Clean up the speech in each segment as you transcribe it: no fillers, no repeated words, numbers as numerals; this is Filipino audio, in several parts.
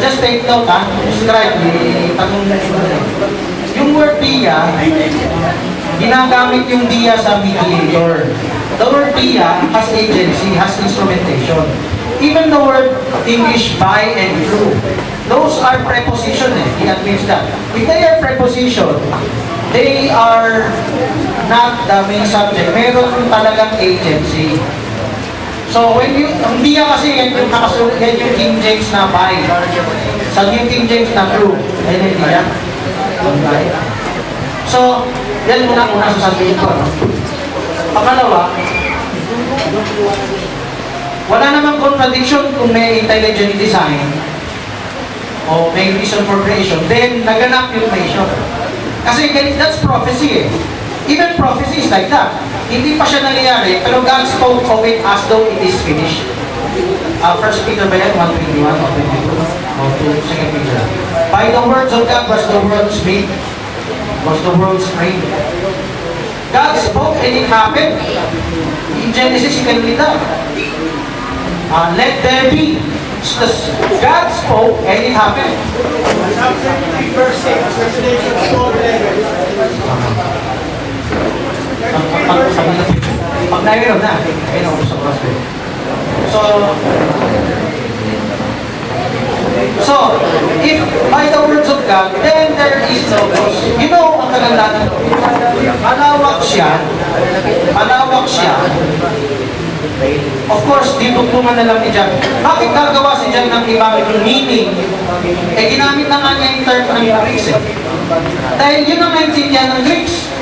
Just take note, Scribe, tanong na yung word dia, ginagamit yung dia sa mediator. The word dia has agency, has instrumentation. Even the word English by and through, those are preposition. He admits that. If they are preposition, they are not the main subject. Meron talagang agency. So when you, ang dia kasi yan yung nakasulat, yan yung King James na by. Sa New King James na through. Yan yung dia. So, yan muna sasabihin ko. Pangalawa, wala namang contradiction kung may intelligent design o may reason for creation, then naganap yung creation. Kasi that's prophecy eh. Even prophecy is like that. Hindi pa siya nangyayari, pero God spoke of it as though it is finished. 1 Peter ba yan? 1:21 o 22 o 2 Peter. By the words of God was the world's made. Was the world's made. God spoke and it happened. In Genesis, you can read that. Let there be. God spoke and it happened. Verse 6, Revelation 4:11. Pag nairoon na, ayun ako sa prospect. So, if by the words of God, then there is no cause. You know, ang kagandahan, malawak siya. Of course, ditugtungan na lang ni John. Bakit gagawa si John ng ibang meaning? Ginamit na nga niya yung term ng Greeks eh. Dahil yun ang naintindihan ng Greeks.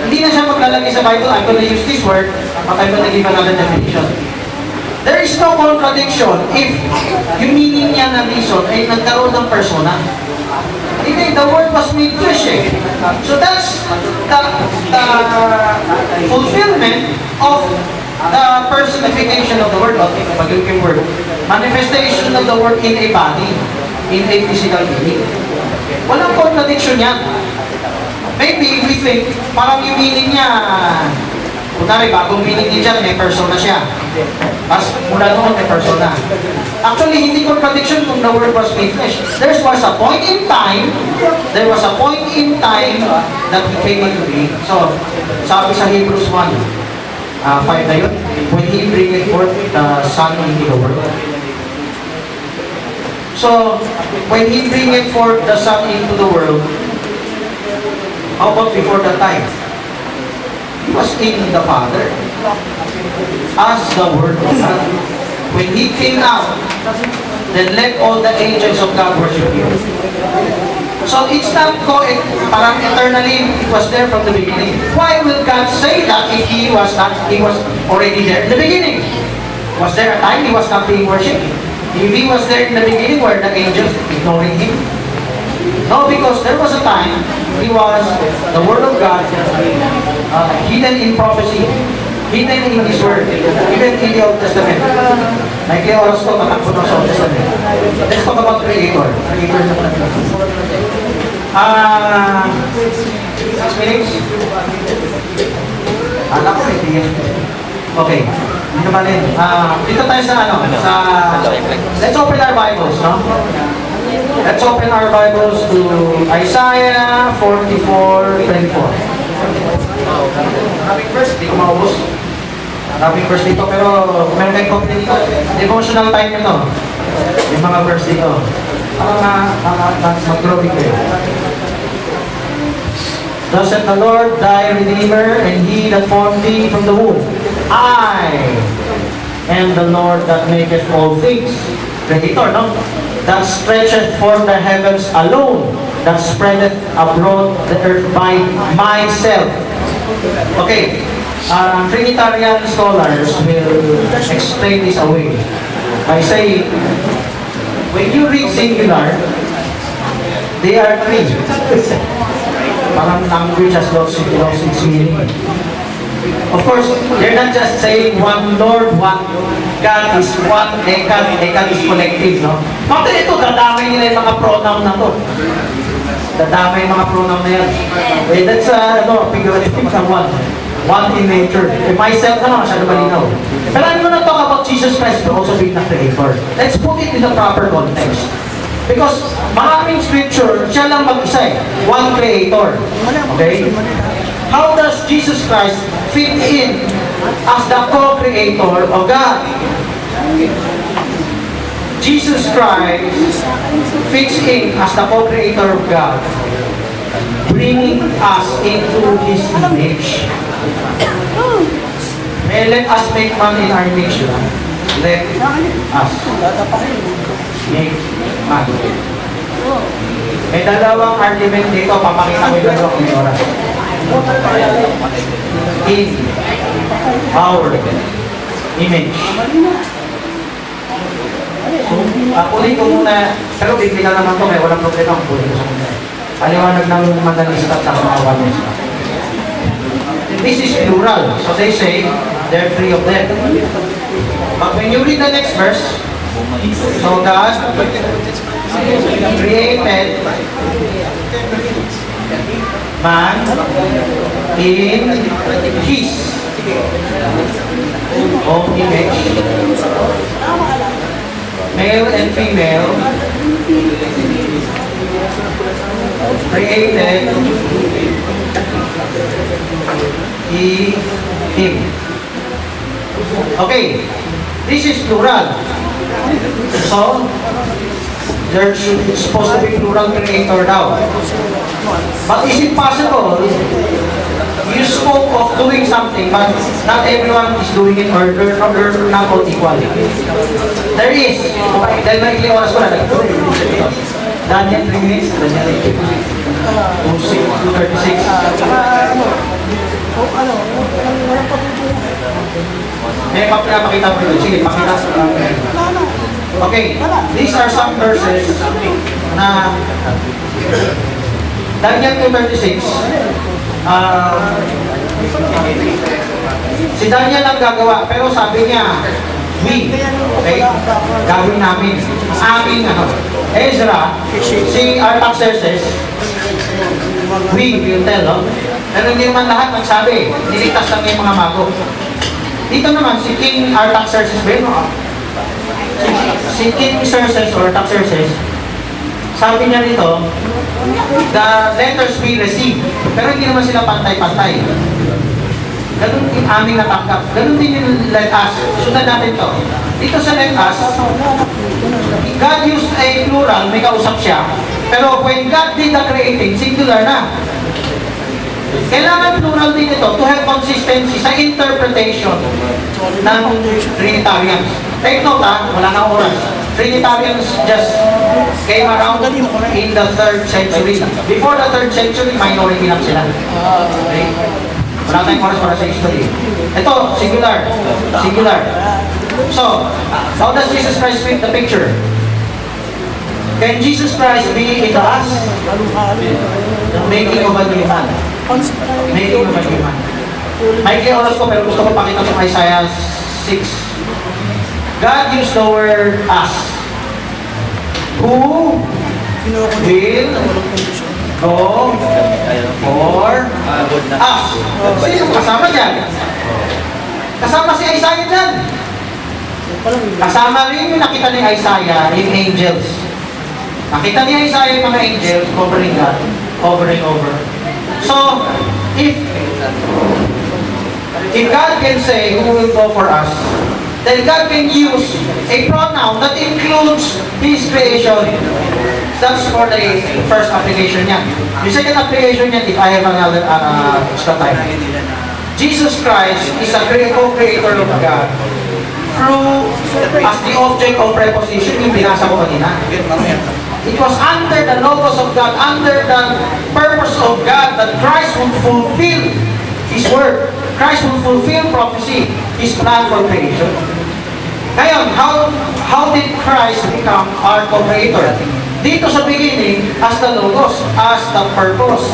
Hindi na siya maglalagay sa Bible, I'm gonna use this word, but I'm gonna give another definition. There is no contradiction if yung meaning niya na reason ay nagkaroon ng persona. Hindi, the word was made flesh eh. So that's the fulfillment of the personification of the word, yung word. Manifestation of the word in a body, in a physical being. Walang contradiction yan. Maybe we think, parang yung meaning niya, kunwari, bagong meaning niya dyan, may persona siya. Mas mula noon, may persona. Actually, hindi contradiction kung the word was made flesh. There was a point in time that he came into being. So, sabi sa Hebrews 1, 5 na yun, when he bringeth forth the Son into the world. So, when he bringeth forth the Son into the world, how about before that time? He was in the Father as the Word of God. When He came out, then let all the angels of God worship Him. So it's not parang eternally, it was there from the beginning. Why will God say that if He was already there in the beginning? Was there a time He was not being worshipped? If He was there in the beginning, were the angels ignoring Him? No, because there was a time He was the Word of God, hidden in prophecy, hidden in His Word, even in the Old Testament. Like the oras ko, matakbo ng Old Testament. Let's talk about Creator. Creator na pala. 6 minutes? Anak ko, hindi. Okay. Dito pa rin. Dito tayo sa let's open our Bibles, no? Let's open our Bibles to Isaiah 44:24. Maraming verse, hindi ko maubos. Maraming verse dito, pero kung meron kayong copy dito, devotional time nito. Yung mga verse dito. Mag-growing kayo. Thus said the Lord, thy Redeemer, and He that formed thee from the womb. I am the Lord that maketh all things. Creator, no? That stretcheth forth the heavens alone, that spreadeth abroad the earth by myself. Okay, Trinitarian scholars will explain this away by saying, when you read singular, they are three. Parang language has lost its meaning. Of course, they're not just saying one Lord, one God is one, God is collective, no? Bakit ito, dadamay nila yung mga pronoun na to. Dadamay yung mga pronoun na yan. That's figurative sa one. One in nature. Myself, masyado malinaw. Pero I'm gonna talk about Jesus Christ also being the Creator. Let's put it in the proper context. Because maraming scripture, siya lang mag-isa eh. One creator. Okay? How does Jesus Christ fit in as the co-creator of God? Jesus Christ fits in as the co-creator of God, bringing us into His image. May let us make man in our image. Let us make man. May dalawang argument dito, papakita ko yung dalawa kung may oras. In our image. So, kunin ko muna, pero bibigyan naman to, may walang problema kung kunin ko sa muna. Paliwanag ng manalista at mga wanista. This is plural, so they say, there are three of them. But when you read the next verse, so God created man in His own image, male and female, created him. Okay, this is plural. So, there's supposed to be plural creator now. But is it possible you spoke of doing something, but not everyone is doing it, or they're not all equally? There is. Dahil may ilang oras ko na. Daniel 3 minutes. Daniel 2:36. May papakita ko ito. Sige, pakita. Okay, these are some verses na Daniel 2:36. Si Daniel ang gagawa, pero sabi niya, we, okay, gawin namin. Aming, Ezra, si Artaxerxes, we will tell, no? Pero hindi naman lahat nagsabi, niligtas lang yung mga mago. Dito naman, si King Artaxerxes, si King Xerxes or Artaxerxes, sabi niya dito, the letters we receive, pero hindi naman sila pantay-pantay. Ganun din aming natanggap. Ganun din yung let us. Sundan natin to. Dito sa let us, God used a plural, may kausap siya. Pero when God did the creating, singular na. Kailangan plural din ito to have consistency sa interpretation ng Trinitarians. Take note wala na oras. Trinitarians just came around in the 3rd century. Before the 3rd century, minority lang sila. Okay? Wala tayong oras para sa history. Ito, singular. Singular. So, how does Jesus Christ fit the picture? Can Jesus Christ be in us? Making of a new man. Making of a new man. May oras ko, pero gusto ko pakita sa Isaiah 6. God used the word us. Who will go for us? Sino kasama dyan? Kasama si Isaiah dyan. Kasama rin yung nakita ni Isaiah, yung angels. Nakita ni Isaiah yung mga angels covering God, hovering over. So, if God can say who will go for us, then God can use a pronoun that includes His creation. That's for the first application niya. The second application niya, if I have another extra time. Jesus Christ is a co-creator of God through, as the object of preposition, yung binasa ko kanina. It was under the logos of God, under the purpose of God, that Christ would fulfill His word. Christ will fulfill prophecy, His plan for creation. Ngayon, how did Christ become our co-creator? Dito sa beginning, as the logos, as the purpose.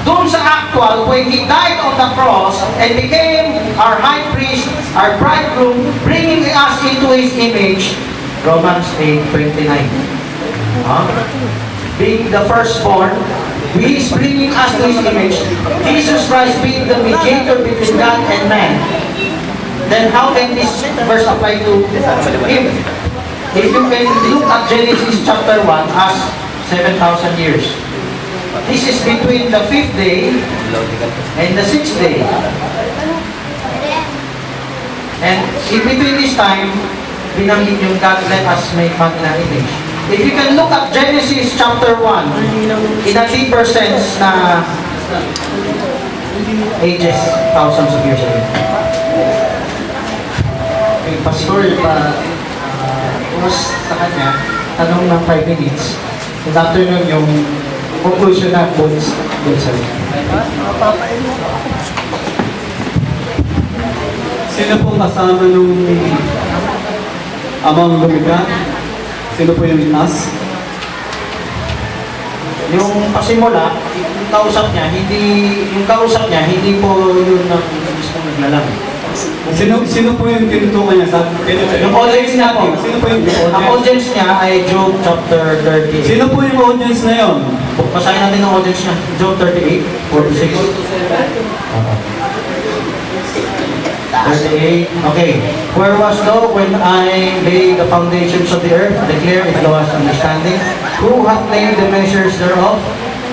Doon sa actual, when He died on the cross and became our high priest, our bridegroom, bringing us into His image, Romans 8:29. Being the firstborn, He is bringing us to His image. Jesus Christ being the mediator between God and man. Then how can this verse apply to Him? if you can look at Genesis chapter 1 as 7,000 years, this is between the 5th day and the 6th day. And in between this time, binanggit yung God, let us make man in our image. If you can look at Genesis chapter 1, in a deeper sense na ages, thousands of years ago. Okay, Pastor, oras sa kanya, tanong ng 5 minutes. And after nun, yung conclusion na quotes dun sa Sino po kasama nung amang lumika? Sino po yung nas? yung pasimula, yung kausap niya, hindi po yun ang gusto naglalang. Sino po yung tinutukan niya sa... Yung audience niya po, Sino po yung ang audience niya ay Job chapter 38. Sino po yung audience na yun? Basahin natin ang audience niya, Job 38, 46. 38. Okay. Where was thou when I laid the foundations of the earth? Declare if thou hast understanding. Who hath named the measures thereof?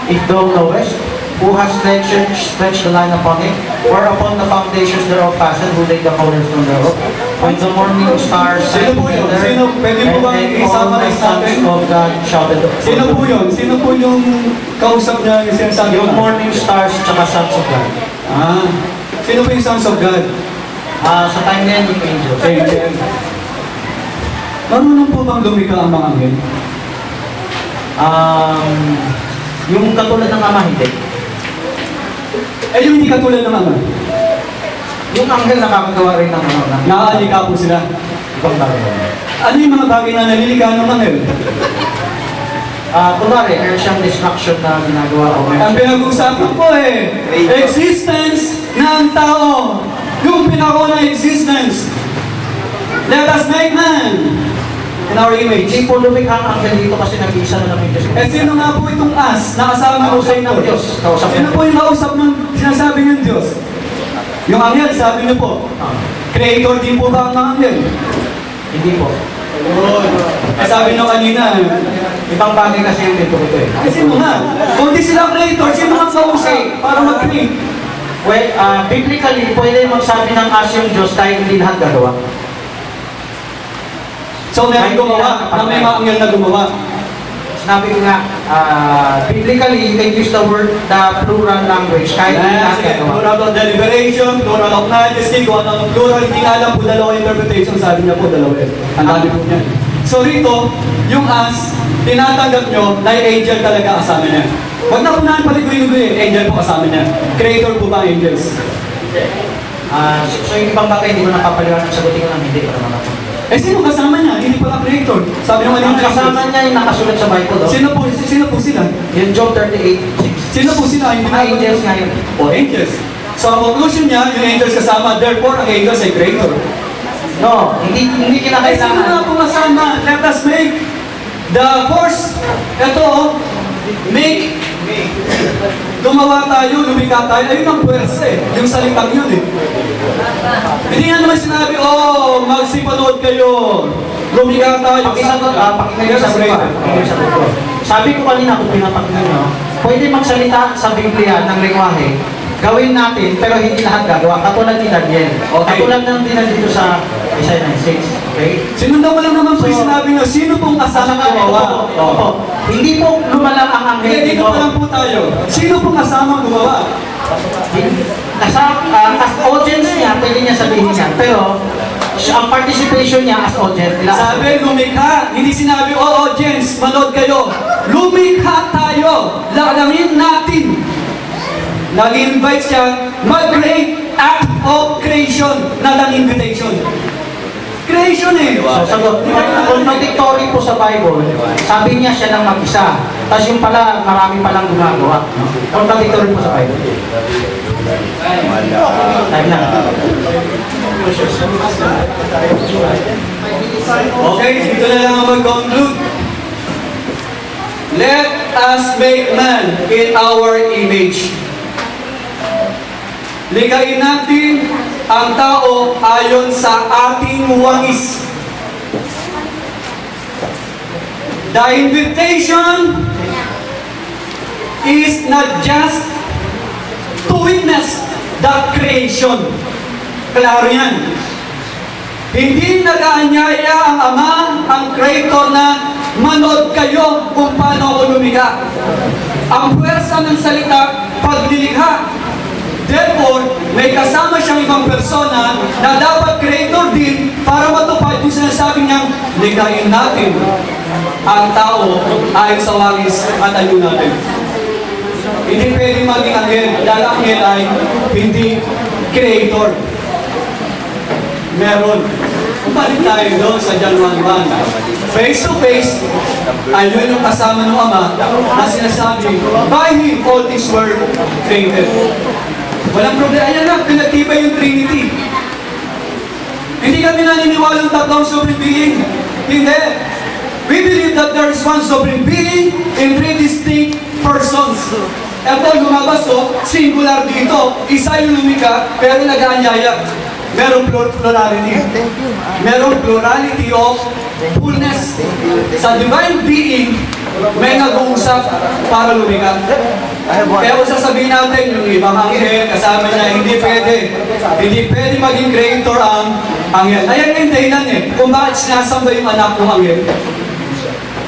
If thou knowest. Who has stretched the line upon it? Or upon the foundations thereof fastened? Who laid the cornerstone thereof? When the morning stars Sino po yun? together, Sino? Pwede po bang and all isama the sa atin? sons of God shouted. Sino po yun? Sino po yung kausap niya yung sinasabi Yung mo? morning stars tsaka sons of God. Sino po yung sons of God? Sa time na yan, yung angels. Marunong po bang lumika ang mga anghel? Yung katulad ng ama, hindi. Yung hindi katulad ng ama. Yung anghel nakakagawa rin ng ano. Nakaalika po sila. Ibang bagay. Ano yung mga bagay na nalilika ng anghel? Kunwari, meron siyang destruction na ginagawa o Ang pinag-usapan po existence ng tao. Yung pinakaunang existence. Let us make man in our image. Hindi po lumikha ang anghel dito kasi nag-iisa na namin Diyos. Sino nga po itong as na kasama mo sa Kausap ng Diyos. Kausap Sino ng po yung kausap ng sinasabi ng Diyos? Yung anghel, sabi niyo po. Creator din po ba ang mga anghel? Hindi po. Sabi nyo kanina, Ibang bagay kasi yung dito ito eh. sino nga? Kung di sila creator, sino nga kausap para mag-create? Well, biblically, pwede magsabi ng as yung Diyos kahit hindi lahat gagawa. So, meron gumawa na may mga anghel na gumawa. Sinabi ko nga, biblically, you can use the word, the plural language, kahit hindi lahat gagawa. Plural of deliberation, plural of majesty, kung ano ang plural, hindi nga alam po dalawa interpretation, sabi niya po dalawa eh. Ang dami po niya. So rito, yung as, tinatanggap nyo na yung angel talaga kasama niya. Huwag na po namin paliguin-guin, angel po kasama niya. Creator po ba ang angels? So yung ibang bagay, hindi ko napapaliwanag, sagutin ko lang hindi para makapunta. Sino kasama niya? Hindi pala creator. Sabi naman Ang yung kasama niya yung nakasulat sa Bible, no? Sino po sila? Yung Job 38:6. Sino po sila? Yung Mga angels nga yun. O angels. So ang conclusion niya, yung angels kasama, therefore ang angels ay creator. No, hindi Sino kinakailangan. na po kasama? Let us make the force. Ito, make. Gumawa tayo, lumika tayo. Ayun ang pwersa eh. Yung salitang yun eh. Hindi nga naman sinabi, magsipanood kayo. Lumika tayo. Pakisagot, pakinggan niyo sa ko. Sabi ko kanina kung pinapakinggan niyo, pwede magsalita sa Biblia ng lengguwahe, gawin natin, pero hindi lahat gagawa. Katulad ni Daniel. Okay. Katulad ng dinan dito sa Isaiah 9:6. Okay? Sinundan mo lang naman po yung sinabi nyo, sino pong kasama gumawa? Hindi po lumalang ang anghel Hindi, dito dito. pa lang po tayo. Sino pong kasama gumawa? As audience niya, pwede niya sabihin niya. Pero, ang participation niya as audience. Sabi, lumikha. Hindi sinabi, audience, manood kayo. Lumikha tayo. Lalangin natin. Nag-invite siya, mag-great act of creation na lang invitation. Creation eh. So, sagot, contradictory po sa Bible, sabi niya siya lang mag-isa. Tapos yung pala, marami palang gumagawa. Contradictory po sa Bible. Time na. Okay, dito na lang ang mag-conclude. Let us make man in our image. Likain natin ang tao ayon sa ating wangis. The invitation is not just to witness the creation. Klaro yan. Hindi nag-aanyaya ang Ama, ang Creator na manood kayo kung paano ako lumikha. Ang puwersa ng salita, pagdilikha. Therefore, may kasama siyang ibang persona na dapat creator din para matupad yung sinasabi niyang likhain natin ang tao ayon sa wangis at anyo natin. Hindi pwedeng maging anghel dahil ang anghel ay hindi creator. Meron. Balik tayo doon sa John 1:1. Face to face, ayun yung kasama ng Ama na sinasabi, by Him all things were created. Walang problema. Ayan na, pinagtibay yung Trinity. Hindi kami naniniwalang tatlong sovereign being. Hindi. We believe that there is one sovereign being in three distinct persons. Ito, lumabas to, singular dito. Isa yung lumika, pero nag-aanyaya. Merong plurality. Merong plurality of fullness. Sa divine being, may nag-uusap para lumika. Pero sasabihin natin, yung ibang anghel, kasama niya, hindi pwede. Hindi pwede maging creator ang anghel. Ayan yung dahilan eh, kung bakit sinasamba yung anak ng anghel.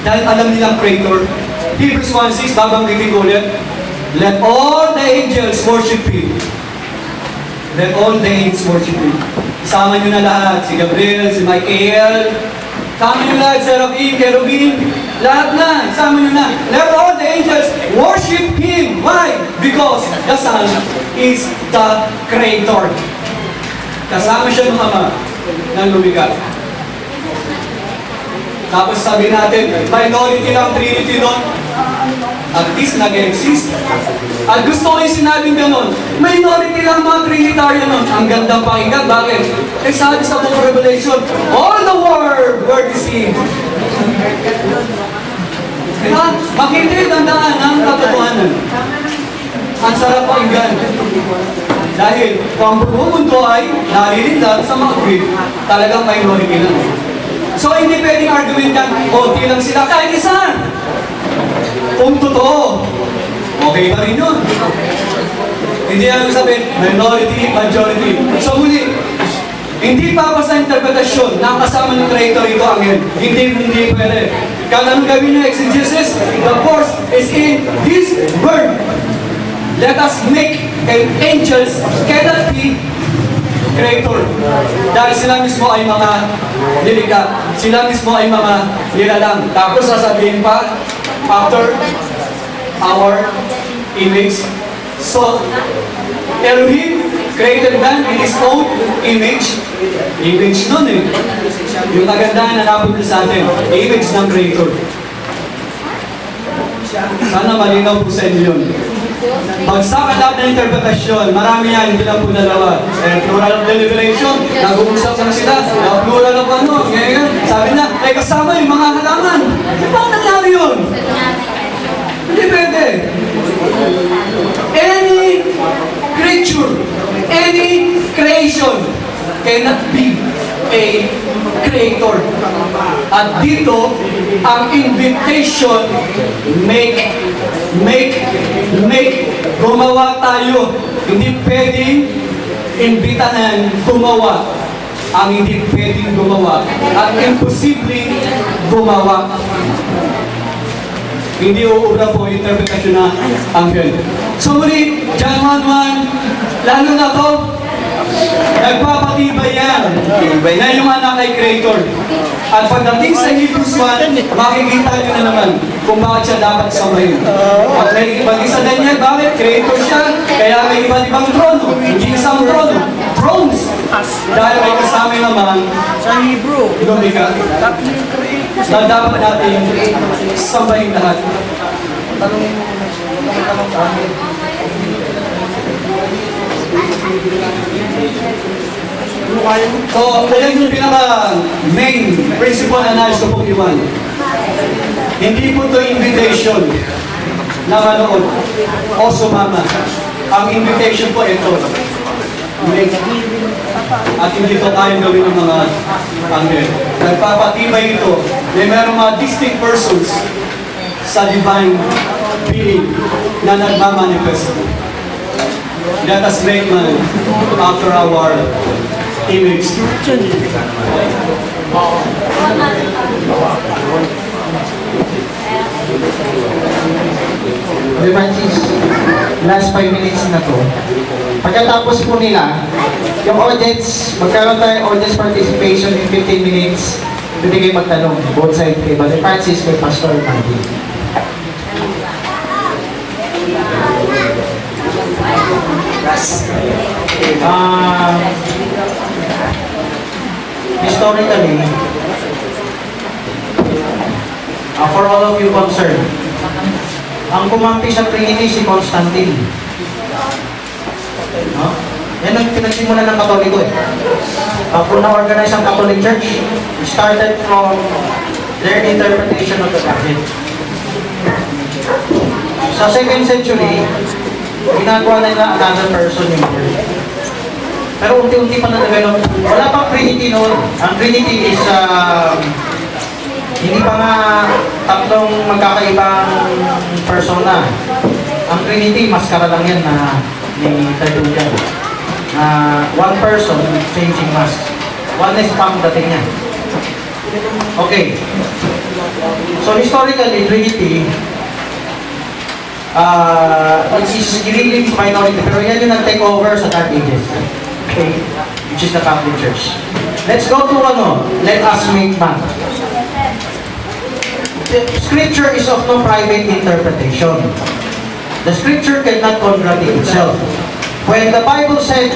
Dahil alam nilang creator. Hebrews 1:6, babanggitin ko ulit. Let all the angels worship Him. Let all the angels worship Him. Isama nyo na lahat, si Gabriel, si Michael, isama nyo lahat, Seraphim, Cherubim, lahat na, isama nyo na. Let all the angels worship Him. Why? Because the Son is the Creator. Kasama siya ng Ama ng lumikha. Tapos sabi natin, minority lang Trinity doon. At least nag-exist. At gusto ko yung sinabing gano'n, minority lang mga Trinitarian nun. Ang gandang pakinggan. Bakit? Eh sabi sa Book of Revelation, all the world were deceived. Diba? Makita yung dandaan ng katotohanan. Ang sarap pakinggan. Dahil kung ang buong mundo ay narinig lang sa mga Greek, talagang minority lang. So hindi pwedeng argument yan, konti lang sila, kahit isa. Kung totoo, okay pa rin yun. Hindi lang sabihin, minority, majority. So muli, hindi pa sa interpretasyon na kasama ng creator ito anghel. Hindi pwede. Kung anong gawin yung exegesis, the force is in His word. Let us make angels cannot be creator. Dahil sila mismo ay mga nilikha. Sila mismo ay mga nilalang. Tapos sasabihin pa, after our image. So, Elohim created man in His own image. Image nun eh. Yung kagandahan na napunta sa atin, image ng creator. Sana malinaw po sa inyo yun. Bagsak at ng interpretasyon, marami yan, hindi lang po dalawa. Plural of deliberation, nag-uusap lang sila, plural of ano, ngayon, sabi na, ay kasama yung mga halaman. Paano nangyari yun? Hindi pwede. Any creature, any creation cannot be a creator. At dito, ang invitation, gumawa tayo. Hindi pwedeng imbitahan gumawa. Ang hindi pwedeng gumawa. At imposibleng gumawa. Hindi uura po yung interpretasyon na anghel. So muli, John 1:1, lalo na to, nagpapatibay yan na yung anak ay creator. At pagdating sa Hebrews 1, makikita nyo na naman kung bakit siya dapat sambahin. At may ibang isa din yan, bakit? Creator siya, kaya may iba't ibang trono. Hindi isang trono, thrones. Dahil may kasama naman Sa Hebrew, lumikha. Na dapat natin sambahin lahat. tanongin mo kung may tanong sa akin. So, ayan yung pinaka-main principle na nais ko pong iwan. Hindi po ito invitation na manood o sumama. Ang invitation po ito, make. At hindi ito kayang gawin ng mga anghel. Nagpapatibay ito merong mga distinct persons sa divine being na nagmamanifest. Let us make man after our image. Okay, Francis, last 5 minutes na to. Pagkatapos po nila, yung audience, magkaroon tayo audience participation in 15 minutes. Pwede kayo magtanong, both sides kay Brother Francis, kay Pastor Mandy. Historically, for all of you concerned, ang kumampi sa Trinity si Constantine. No? Yan ang pinagsimulan ng Katoliko eh. Kung na-organize ang Catholic Church, it started from their interpretation of the Godhead. Sa 2nd century, ginagawa nila another person yung word. Pero unti-unti pa na-develop. Wala pang Trinity noon. Ang Trinity is hindi pa nga tatlong magkakaibang persona. Ang Trinity, maskara lang yan na may Tertullian. One person changing mask. Oneness pa ang dating niya. Okay. So historically, Trinity it is really minority. Pero yan yung nag-take over sa Dark Ages. Okay? Which is the Catholic Church. Let's go to let us make man. The scripture is of no private interpretation. The scripture cannot contradict itself. When the Bible said,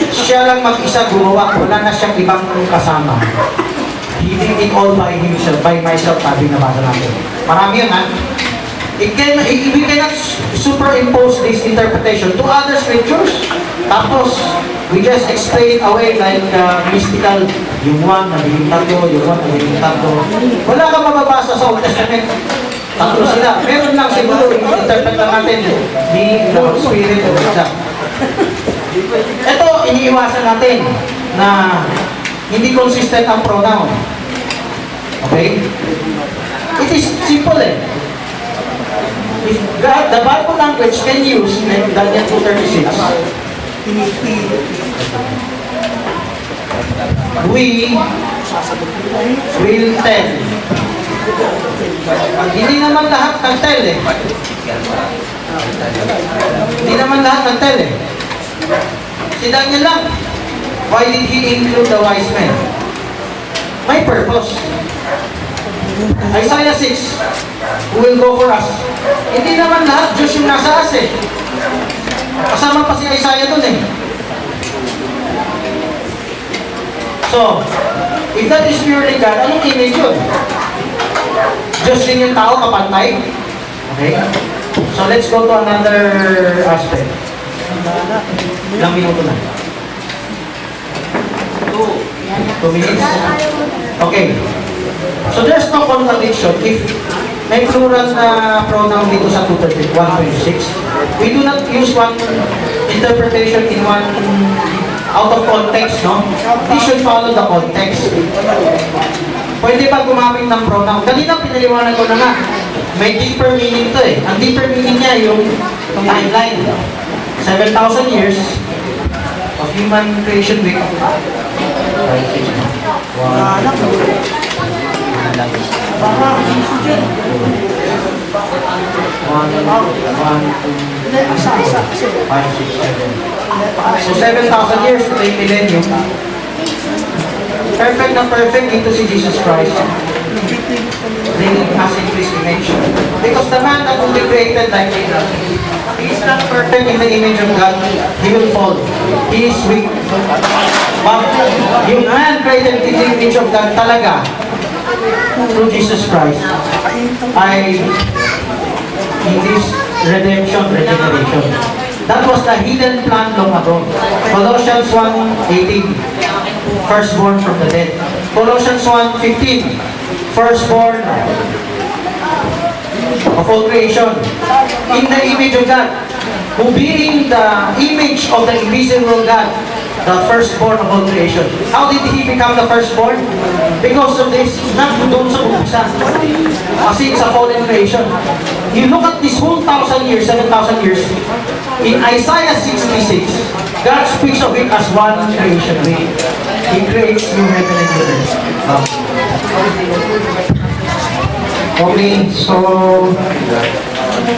siya lang mag-isa gumawa, wala na siyang ibang kasama. He did it all by himself, by myself, sabi na basa natin. Marami yun, ha? We cannot superimpose this interpretation to other scriptures. Tapos, we just explain it away like mystical, yung one, nagiging tatlo, yung one, nagiging tatlo. Wala kang mababasa sa Old Testament. Tatlo sila. Meron lang siguro, interpret lang natin ni Lord Spirit of God. Ito, iniiwasan natin na hindi consistent ang pronoun. Okay? It is simple eh. If God, the Bible language can use, like Daniel 2:36, we will tell. Hindi naman lahat ng tell eh. Hindi naman lahat ng tell eh. Si Daniel lang. Why did he include the wise men? May purpose. Isaiah 6, who will go for us? Hindi naman lahat Diyos yung nasa as eh. Kasama pa si Isaiah dun eh. So, if that is purely God, anong image yun? Diyos din yung tao kapantay? Okay? So, let's go to another aspect. Ilang minuto na? 2 minutes? Okay. So, there's no contradiction if may plural na pronoun dito sa 126. We do not use one interpretation in one out of context, no? We should follow the context. Pwede ba gumamit ng pronoun? Kanina pinaliwanag ko na nga, may deeper meaning to eh. Ang deeper meaning niya yung timeline. 7,000 years of human creation week. So 7,000 years to the millennium. Perfect na perfect into si Jesus Christ. Bringing us into His image. Because the man that will be created like Jesus, he is not perfect in the image of God. He will fall. He is weak. But yung man created in the image of God talaga, through Jesus Christ, ay in this redemption, regeneration. That was the hidden plan long ago. Colossians 1:18, firstborn from the dead. Colossians 1:15, firstborn of all creation, in the image of God, who being the image of the invisible God, the firstborn of all creation. How did he become the firstborn? Because of this, not doon sa umpisa. Kasi it's a fallen creation. You look at this whole 1,000 years, 7,000 years, in Isaiah 66, God speaks of it as one creation. He creates new heaven and new earth. Okay, so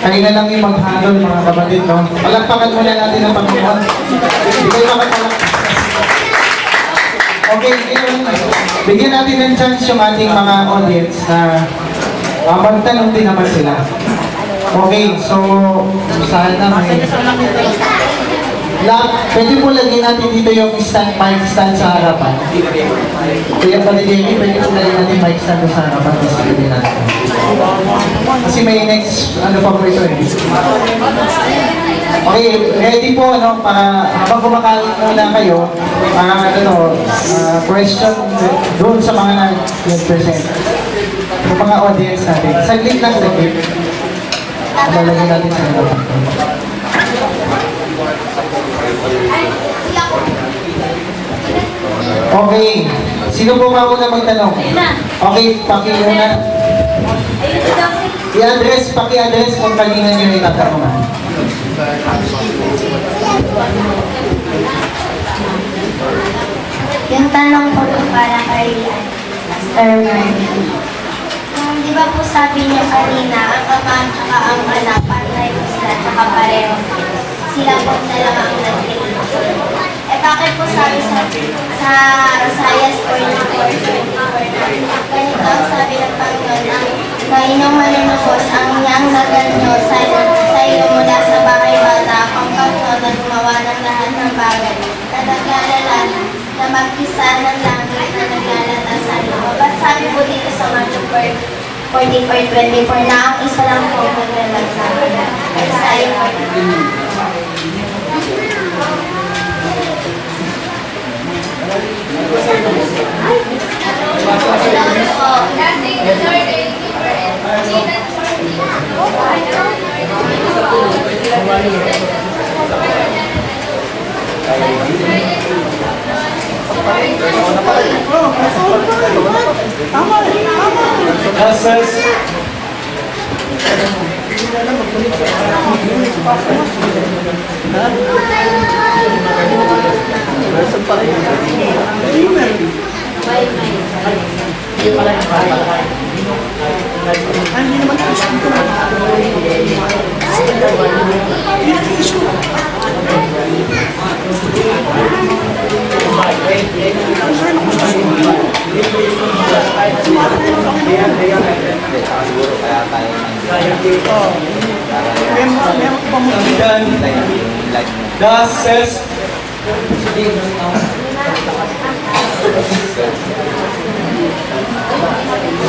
kanina lang yung mag-handle mga kapatid, no? Palagpakan muna natin ang Panginoon. Hindi kayo makapalak. Okay, ngayon, bigyan natin ng chance yung ating mga audience na magtanong din naman sila. Okay, so sana may... Pwede po lagyan natin dito yung mic stand sa harapan. Kaya pala Jamie, pwede po lagyan natin mic stand sa harapan. Tapos lagyan natin. Kasi may next, ano pa po ito eh. Okay, ready po, ano, para habang kumakain muna kayo, question doon sa mga nag-present. Yung mga audience natin. Saglit lang, saglit. Lalagyan natin sa harapan. Okay. Sino po ba muna magtanong? Okay, paki-una. Paki-address kung kanina nyo itatanungan. Yung tanong ko po para kay Pastor Marvin. Di ba po sabi niya kanina, ang ama at ang anak, patay po sila, tsaka pareho. Sila po talaga ang nag-create. Eh bakit po sabi sa Isaiah 44:24 ganito ang sabi ng Panginoon na inyong manunuhos ang niyang naganyo sa iyo mula sa bahay bata ang Panginoon na gumawa ng lahat ng bagay na naglalala na mag-isa ng langit na naglalata sa lupa. Ba't sabi po dito sa Matthew 44:24 na ang isa lang po naglalata? Isaiah 44. Thus says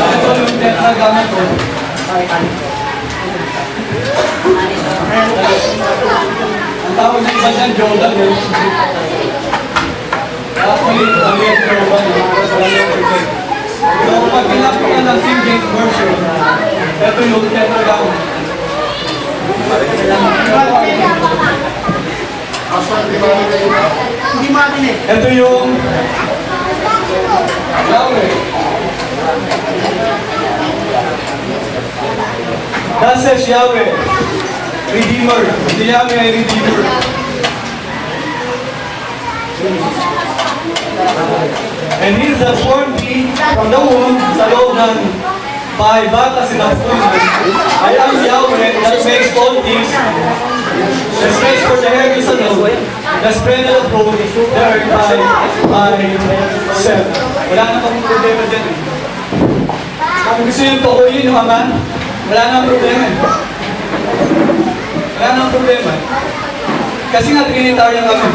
ito yung tetragamut ko. Ang tawag ng iba dyan, Jordan eh. Actually, ang yan Jordan eh. So kapag pinakuha ng King James Version, ito yung tetragamut. Hindi marinig. Ito yung Yahweh. That says Yahweh, Redeemer. Si Yahweh ay Redeemer. And He is that formed thee from the womb sa loob ng bahay bata sinapunan. I am Yahweh that makes all things. The space for the heavens alone, the spread of both the earth by myself. Wala na pang problema dyan eh. Kung gusto yung tukuyin yung ama, wala nang problema eh. Wala nang problema. Kasi nga Trinitarian kami.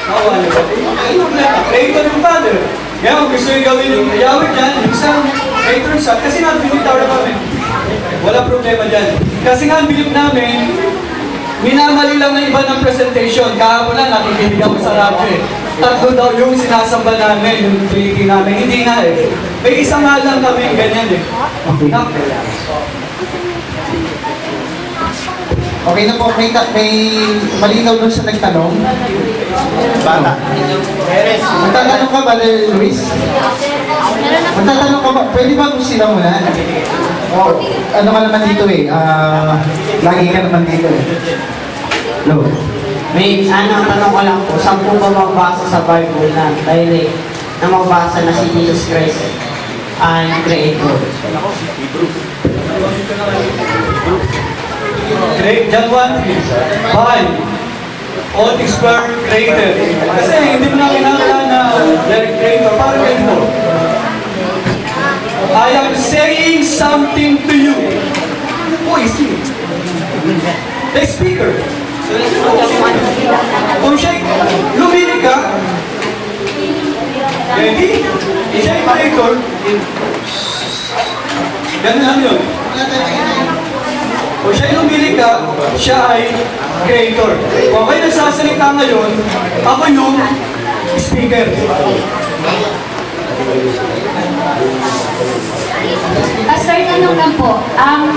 Wala na. Ay, problema. Creator yung Father. Kaya kung gusto yung gawin yung Yahweh dyan, yung isang creator yung Son. Kasi nga Trinitarian kami. Wala problema dyan. Kasi nga ang bilip namin, minamali lang ng iba ng presentation. Kahapon lang, nakikinig ako sa radyo eh. Tatlo daw yung sinasamba namin, yung Trinity namin. Hindi nga eh. May isang nga lang kami, ganyan eh. Okay na po, may malinaw doon sa nagtanong. Bata. Magtatanong ka ba, Luis? Magtatanong ka ba? Pwede ba kung sila muna? O, ano ka naman dito eh? Lagi ka naman dito eh. Lo. May tanong ko lang po, saan po ba mabasa sa Bible na direct na mabasa na si Jesus Christ ang Creator? John 1, 5. All things were created. Kasi hindi mo na kinakailangan na direct creator. Parang ganito. I am saying something to you. Who is he? The speaker. Kung siya lumili ka, hindi. Siya yung creator. Ganun lang yun. Kung siya yung lumili ka, siya ay creator. Kung kayo nagsasalita ngayon, ako yung speaker. Pastor, tanong lang po.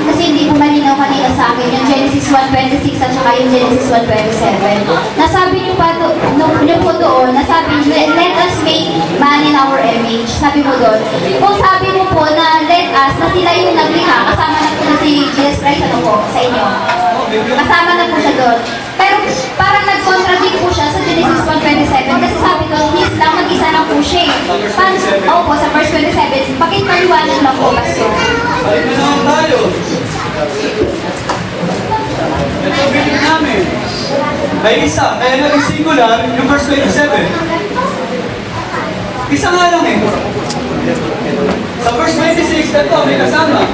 Kasi hindi po malinaw kanina sa akin yung Genesis 1:26 at saka yung Genesis 1:27. Nasabi niyo pa niyo po doon, nasabi niyo, let us make man in our image. Sabi mo doon. Kung sabi mo po na let us, na sila yung naglikha, kasama na po na si Jesus Christ, ano po, sa inyo. Kasama na po siya doon. Pero parang nag-contradict po siya sa Genesis 1:27 kasi sabi doon, his lang, mag-isa lang po siya eh. Opo, sa verse 27, pakipaliwanag lang po, Pastor. Balik na naman tayo. Ito binig namin. May isa, kaya naging singular yung verse 27. Isa nga lang eh. Sa verse 26, ito, may kasama.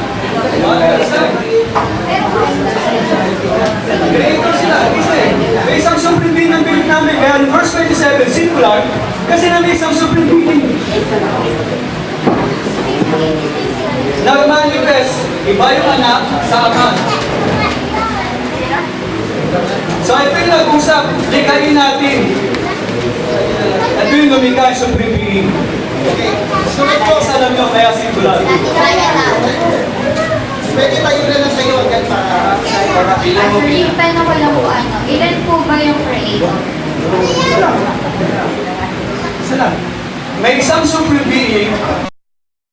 Creator sila, isa eh. May isang supreme being ng binig namin. Kaya yung verse 27, singular, kasi na may isang supreme being. Nag-manifest, iba yung anak sa ama. So ito yung nag-usap, likain natin. Ito yung lumika yung supreme being. Sunod po sa alam nyo, kaya singular. Pwede tayo na lang sa'yo agad para... Pastor, yung tanong ko lang po, ilan po ba yung creator? Isa lang. May isang supreme being